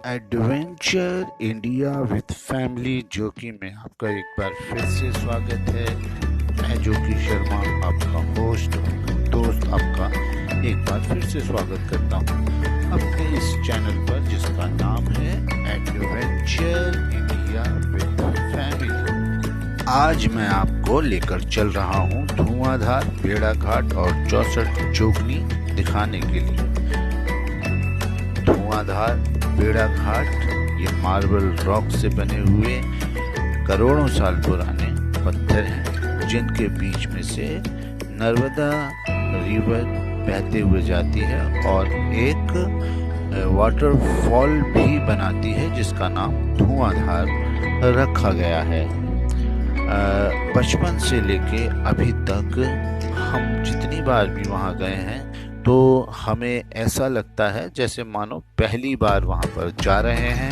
Adventure India with family जोकी में आपका एक बार फिर से स्वागत है। मैं जोकी शर्मा आपका होस्ट दोस्त आपका एक बार फिर से स्वागत करता हूँ अपने इस चैनल पर जिसका नाम है एडवेंचर इंडिया विद फैमिली। आज मैं आपको लेकर चल रहा हूँ धुआंधार बेड़ा घाट और 64 जोगनी दिखाने के लिए। धुआंधार बेड़ा घाट ये मार्बल रॉक से बने हुए करोड़ों साल पुराने पत्थर हैं जिनके बीच में से नर्मदा रिवर बहते हुए जाती है और एक वाटरफॉल भी बनाती है जिसका नाम धुआंधार रखा गया है। बचपन से लेके अभी तक हम जितनी बार भी वहाँ गए हैं तो हमें ऐसा लगता है जैसे मानो पहली बार वहां पर जा रहे हैं।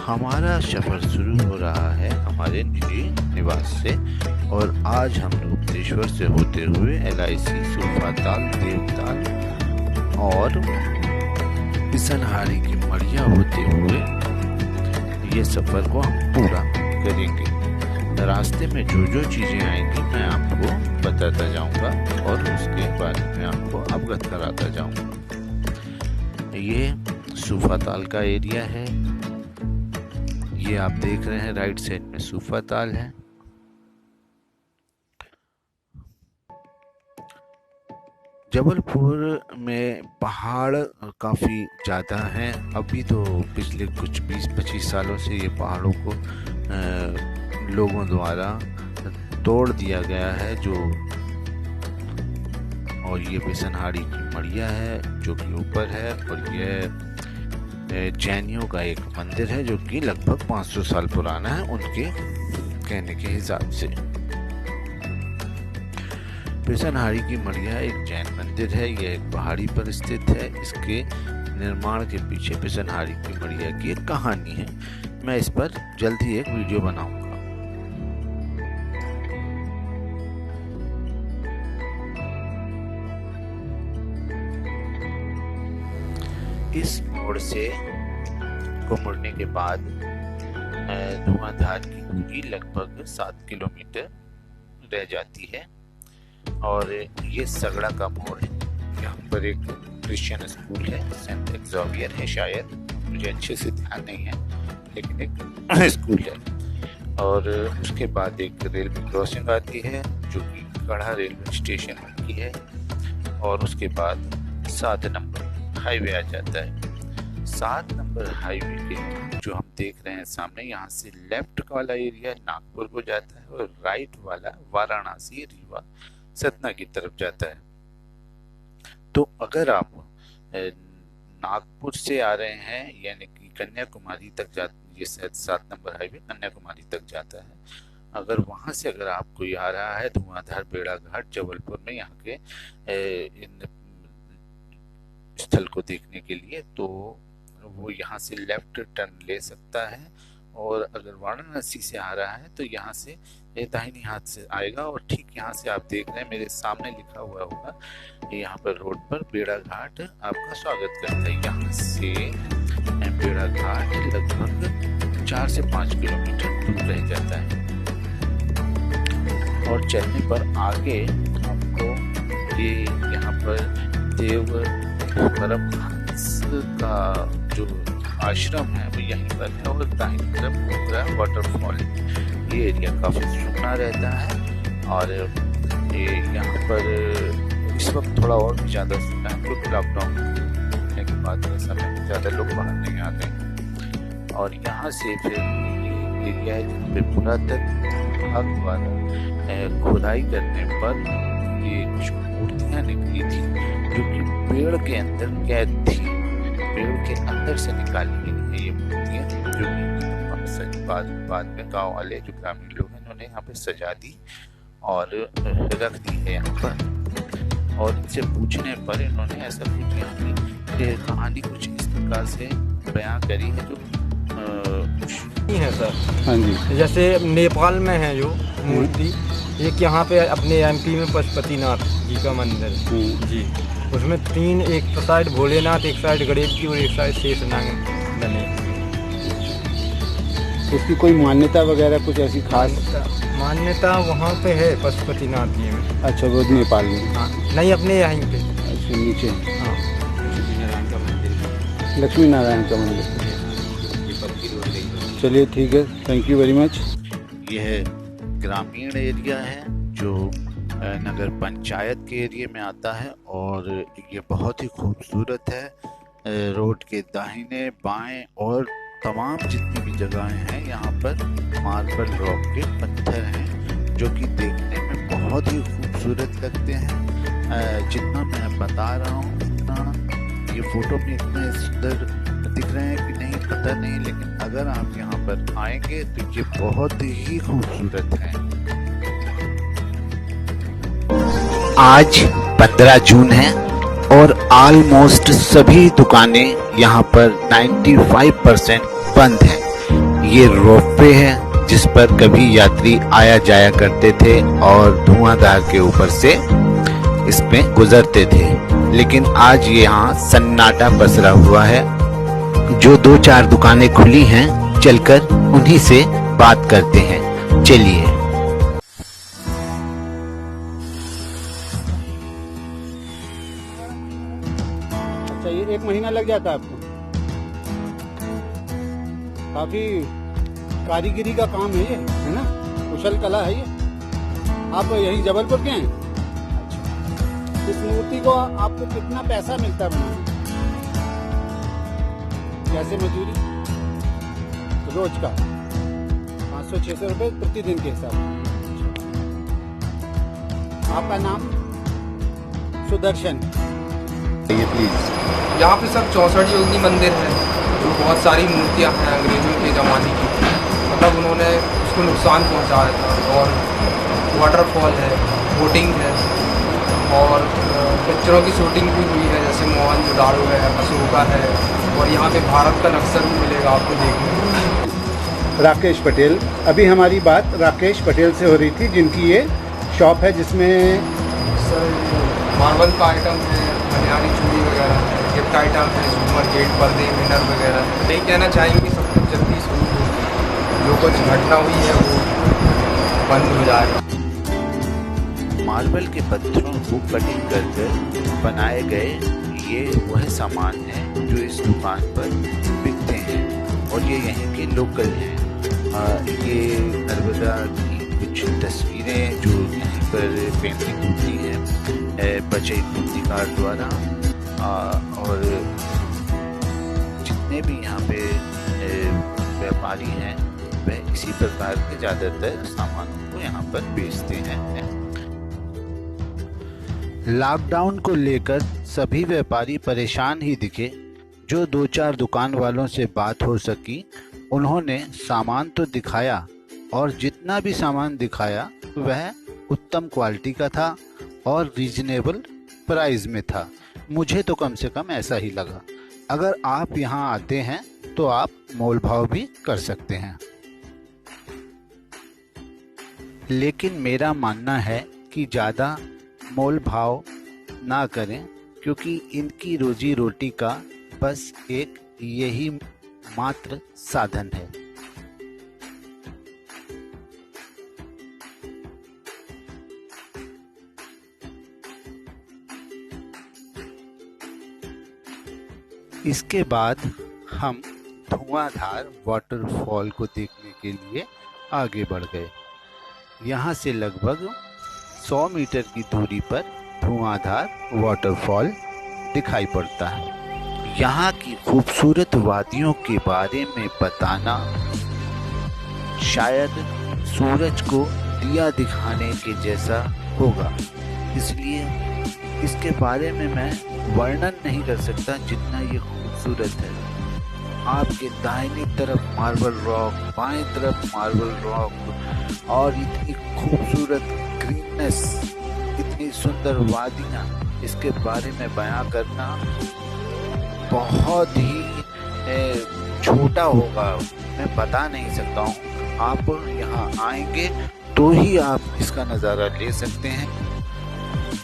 हमारा सफर शुरू हो रहा है हमारे निजी निवास से और आज हम मुक्तेश्वर से होते हुए LIC सूफाताल देवताल और पिसनहारी की मड़िया होते हुए ये सफर को हम पूरा करेंगे। रास्ते में जो जो चीजें आएंगी मैं आपको बताता जाऊंगा और उसके बारे में आपको अवगत कराता जाऊंगा। ये सूफाताल का एरिया है। ये आप देख रहे हैं राइट साइड में सूफाताल है। जबलपुर में पहाड़ काफ़ी ज़्यादा हैं। अभी तो पिछले कुछ 20-25 सालों से ये पहाड़ों को लोगों द्वारा तोड़ दिया गया है और ये पिसनहारी की मड़िया है जो कि ऊपर है और ये जैनियों का एक मंदिर है जो कि लगभग 500 साल पुराना है उनके कहने के हिसाब से। पिसनहारी की मड़िया एक जैन मंदिर है। यह एक पहाड़ी पर स्थित है। इसके निर्माण के पीछे पिसनहारी की मड़िया की एक कहानी है। मैं इस पर जल्द ही एक वीडियो बनाऊंगा। इस मोड़ से को मुड़ने के बाद धुआंधार की दूरी लगभग 7 किलोमीटर रह जाती है और ये सगड़ा का मोड़ है। यहाँ पर एक क्रिश्चियन स्कूल है, सेंट एक्जावियर है शायद, मुझे अच्छे से ध्यान नहीं है, लेकिन एक स्कूल है। और उसके बाद एक रेलवे क्रॉसिंग आती है जो कि गढ़ा रेलवे स्टेशन की है और उसके बाद 7 नंबर हाईवे आ जाता है। 7 नंबर हाईवे के जो हम देख रहे हैं सामने, यहाँ से लेफ्ट वाला एरिया नागपुर को जाता है और राइट वाला वाराणसी रीवा सतना की तरफ जाता है। तो अगर आप नागपुर से आ रहे हैं यानी कि कन्याकुमारी तक ये 7 नंबर हाईवे कन्याकुमारी तक जाता है। अगर वहां से अगर आप कोई आ रहा है धुआंधार बेड़ा घाट जबलपुर में यहाँ के इन स्थल को देखने के लिए तो वो यहाँ से लेफ्ट टर्न ले सकता है और अगर वाराणसी से आ रहा है तो यहाँ से दाहिनी हाथ से आएगा और ठीक यहाँ से आप देख रहे हैं मेरे सामने लिखा हुआ होगा यहाँ पर रोड पर बेड़ा घाट आपका स्वागत करता है। यहाँ से बेड़ा घाट लगभग 4 से 5 किलोमीटर दूर रह जाता है और चलने पर आगे आपको ये यहाँ पर देव परमहंस का जो आश्रम है वो यहीं पर है और दाहिनी तरफ पूरा वाटरफॉल। ये एरिया काफी सुनना रहता है और ये यहाँ पर इस वक्त थोड़ा और भी ज्यादा सुनना है क्योंकि लॉकडाउन होने के बाद समय में ज्यादा लोग बाहर नहीं आते। और यहाँ से फिर एरिया है जहाँ पे पुरातन भाग द्वारा खुदाई करने पर ये कुछ मूर्तियां निकली थी जो कि पेड़ के अंदर कैद थी। पेड़ के अंदर से निकाली गई है ये मूर्तियां जो कि बाद में गांव वाले जो ग्रामीण लोग हैं उन्होंने यहाँ पे सजा दी और रख दी है यहाँ पर। और इनसे पूछने पर इन्होंने ऐसा कुछ यहाँ की कहानी कुछ इस प्रकार से बयां करी है जो हैं सर। हाँ जी। जैसे नेपाल में है जो मूर्ति, एक यहाँ पे अपने एमपी में पशुपतिनाथ जी का मंदिर है जी। उसमें 3, एक साइड भोलेनाथ, एक साइड गणेश जी और एक साइड शेषनाग बने। उसकी कोई मान्यता वगैरह कुछ ऐसी खास? मान्यता वहाँ पे है पशुपतिनाथ जी में। अच्छा, वो नेपाल में? हाँ, नहीं अपने यहीं पे। अच्छा, नीचे? हाँ, लक्ष्मी नारायण का मंदिर। लक्ष्मी नारायण का मंदिर। चलिए ठीक है, थैंक यू वेरी मच। यह ग्रामीण एरिया है जो नगर पंचायत के एरिया में आता है और ये बहुत ही खूबसूरत है। रोड के दाहिने बाएं और तमाम जितनी भी जगहें हैं यहाँ पर मार्बल रॉक के पत्थर हैं जो कि देखने में बहुत ही खूबसूरत लगते हैं। जितना मैं बता रहा हूँ उतना ये फोटो में इतने सुंदर दिख रहे हैं कि नहीं पता नहीं, लेकिन अगर आप यहाँ पर आएंगे तो ये बहुत ही खूबसूरत है। आज 15 जून है और ऑलमोस्ट सभी दुकानें यहाँ पर 95% बंद हैं। ये रोपवे है जिस पर कभी यात्री आया जाया करते थे और धुआंधार के ऊपर से इसमें गुजरते थे, लेकिन आज यहाँ सन्नाटा पसरा हुआ है। जो 2-4 दुकानें खुली हैं चलकर उन्हीं से बात करते हैं। चलिए। अच्छा, ये 1 महीना लग जाता है आपको? काफी कारीगरी का काम है ये, है ना? कुशल कला है ये। आप यही जबलपुर के हैं? अच्छा। इस मूर्ति को आपको कितना पैसा मिलता है बनाने? कैसे मजदूरी? रोज का 500-600 रुपए प्रतिदिन के हिसाब से। आपका नाम? सुदर्शन। ये प्लीज। यहाँ पे सब 64 योगी मंदिर है, जो बहुत सारी मूर्तियाँ हैं अंग्रेजों के ज़माने की, मतलब उन्होंने उसको नुकसान पहुँचाया था। और वाटरफॉल है, बोटिंग है और पिक्चरों की शूटिंग भी हुई है, जैसे मोहनजोदाड़ो है, अशोका है, और यहाँ पे भारत का नक्शा भी मिलेगा आपको देखने को। राकेश पटेल। अभी हमारी बात राकेश पटेल से हो रही थी, जिनकी ये शॉप है जिसमें सर मार्बल का आइटम है, हरियाणी चूड़ी वगैरह है, गिफ्ट आइटम है, झूमर, गेट, पर्दे, मिनर वगैरह। नहीं कहना चाहेंगे सब कुछ जल्दी शुरू हो, जो कुछ घटना हुई है वो बंद हो जाए। मार्बल के पत्थरों को कटिंग कर बनाए गए ये वह सामान है जो इस दुकान पर बिकते हैं और ये यहीं के लोकल हैं। ये नर्मदा की कुछ तस्वीरें जो यहीं पर पेंटिंग होती है बचई मूर्तिकार द्वारा, और जितने भी यहाँ पे व्यापारी हैं वह इसी प्रकार के ज़्यादातर सामानों को यहाँ पर बेचते हैं। लॉकडाउन को लेकर सभी व्यापारी परेशान ही दिखे। जो 2-4 दुकान वालों से बात हो सकी उन्होंने सामान तो दिखाया और जितना भी सामान दिखाया वह उत्तम क्वालिटी का था और रीजनेबल प्राइस में था। मुझे तो कम से कम ऐसा ही लगा। अगर आप यहाँ आते हैं तो आप मोल भाव भी कर सकते हैं, लेकिन मेरा मानना है कि ज़्यादा मोल भाव ना करें, क्योंकि इनकी रोजी रोटी का बस एक यही मात्र साधन है। इसके बाद हम धुआंधार वाटरफॉल को देखने के लिए आगे बढ़ गए। यहाँ से लगभग 100 मीटर की दूरी पर धुआंधार वाटरफॉल दिखाई पड़ता है। यहाँ की खूबसूरत वादियों के बारे में बताना शायद सूरज को दिया दिखाने के जैसा होगा, इसलिए इसके बारे में मैं वर्णन नहीं कर सकता जितना ये खूबसूरत है। आपके दाहिनी तरफ मार्बल रॉक, बाएं तरफ मार्बल रॉक और इतनी खूबसूरत ग्रीननेस, इतनी सुंदर वादियाँ, इसके बारे में बयां करना बहुत ही छोटा होगा मैं बता नहीं सकता हूँ। आप यहाँ आएंगे तो ही आप इसका नज़ारा ले सकते हैं।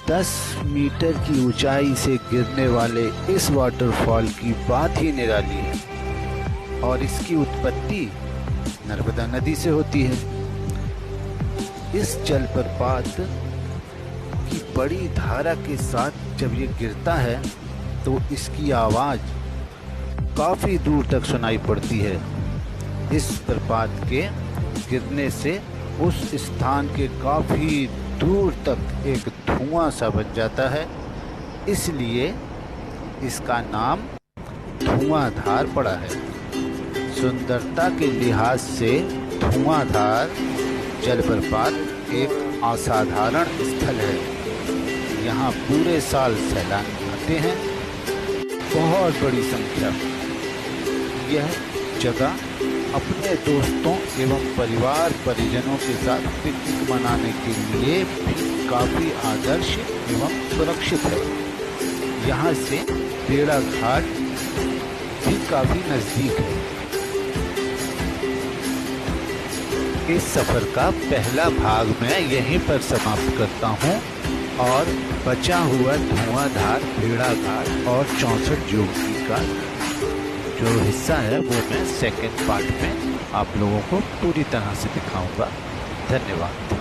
10 मीटर की ऊंचाई से गिरने वाले इस वाटरफॉल की बात ही निराली है और इसकी उत्पत्ति नर्मदा नदी से होती है। इस जलप्रपात की बड़ी धारा के साथ जब ये गिरता है तो इसकी आवाज़ काफ़ी दूर तक सुनाई पड़ती है। इस प्रपात के गिरने से उस स्थान के काफ़ी दूर तक एक धुआं सा बन जाता है, इसलिए इसका नाम धुआंधार पड़ा है। सुंदरता के लिहाज से धुआंधार जलप्रपात एक असाधारण स्थल है। यहाँ पूरे साल सैलानी आते हैं, बहुत बड़ी संख्या में। यह जगह अपने दोस्तों एवं परिवार परिजनों के साथ पिकनिक मनाने के लिए भी काफ़ी आदर्श एवं सुरक्षित है। यहाँ से बेड़ा घाट भी काफ़ी नज़दीक है। इस सफ़र का पहला भाग मैं यहीं पर समाप्त करता हूँ और बचा हुआ धुआंधार भेड़ा घाट और 64 योगी का जो हिस्सा है वो मैं सेकंड पार्ट में आप लोगों को पूरी तरह से दिखाऊंगा। धन्यवाद।